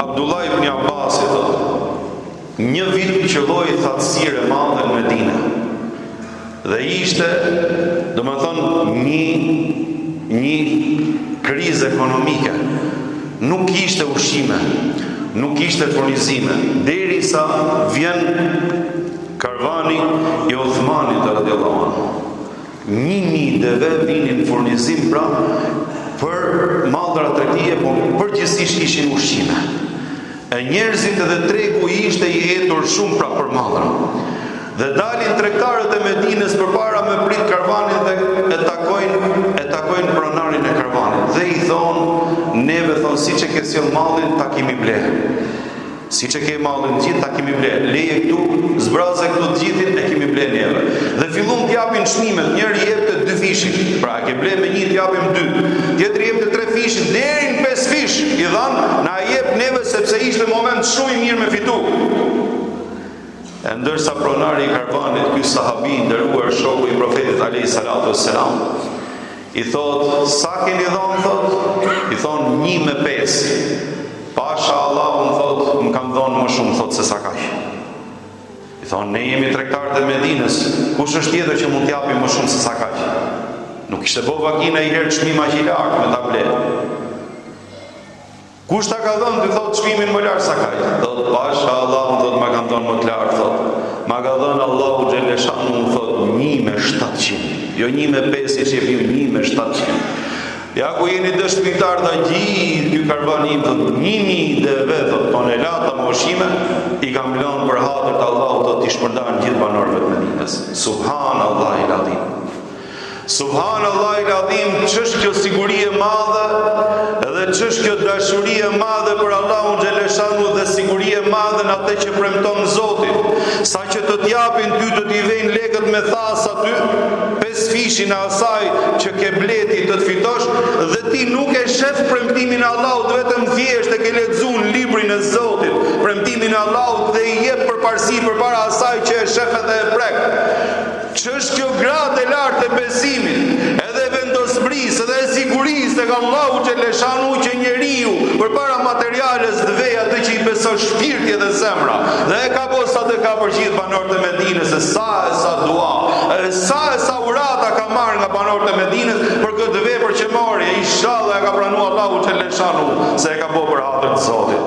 Abdullah ibn Abbas një vit qëlloi thatësire madhe në Medinë. Dhe ishte, domethënë, një krizë ekonomike. Nuk ishte ushqime, nuk ishte furnizime, derisa vjen karvani i Uthmanit radhiyallahu anhu. 1000 deve vinin furnizim pra për mallra tregtie, por përgjithsisht ishin ushqime. E njerëzit edhe tregu ishte i hetur shumë pra për mallra. Dhe dalin tregtarët e Medinës përpara me prit karvanin dhe e takojnë pronarin e karvanit. Dhe i thonë, neve thonë, siç e ke sjell mallin, ta kemi ble. Siç e ke mallin gjithë, ta kemi ble. Leje këtu, zbraze këtu të gjithin, e kemi ble neve. Dhe fillon t'japin çmimet, njëri jepte 2 fishin. Pra e ke ble me 1, t'japim 2. Tjetri jepte 3 fishin, deri në 5 fish. I dhan, na jep neve sepse ishte moment shumë i mirë me fitu. E ndërsa pronari i karvanit, ky sahabi i nderuar, shoku i profetit alayhi salatu wassalam, i thot, sa keni dhënë, thot? I thon 1 me 5. Pasha Allahun, thot, më kam dhënë më shumë, thot, se sa kaq. I thon, ne jemi tregtarët e Medinës, kush është tjetër që mund t'japi më shumë se sa kaq? Nuk ishte bo vakina i herë çmim aq i lartë me tablet. Kush ta ka dhënë, ti thot, çmimin më lart sa kaq? Thot, pasha Allahun, thot, ma kanë dhënë më të lartë, thot. Ma ka dhënë Allahu xheleshanu, thot, 1 me 700. Jo 1 me 5, ishte 1 me 700. Ja ku jeni dëshmitar të gjithë ky karvanim, thot, 1000 deve, thot, tonelata me ushqime, i kam lënë për hatër të Allahut, thot, i shpërndan gjithë banorëve të Medinës. Subhanallahu el-azim. Subhanallahu el-azim, ç'është kjo siguri e madhe, edhe ç'është kjo dashuri e madhe për Allahun xheleshanu dhe siguri e madhe në atë që premton Zoti. Sa që të t'japin ty, të t'i vejnë lekët me thas aty, 5 fishin e asaj që ke bleti të t'fitosh, dhe ti nuk e shef premtimin e Allahut, vetëm thjesht e ke lexuar librin e Zotit, premtimin e Allahut, dhe i jep përparësi përpara asaj që e shef edhe e prek. Ç'është kjo gradë e lartë e besimit, edhe vendosmërisë, edhe e sigurisë tek Allahu xheleshanu, që njeriu përpara materiales të vej atë që i beson shpirti dhe zemra. Dhe e ka bërë sa të ka për gjithë banorët e Medinës, e sa dua, sa urata ka marrë nga banorët e Medinës për këtë vepër që mori. Inshallah e ka pranuar Allahu xheleshanu se e ka bërë për hatër të Zotit.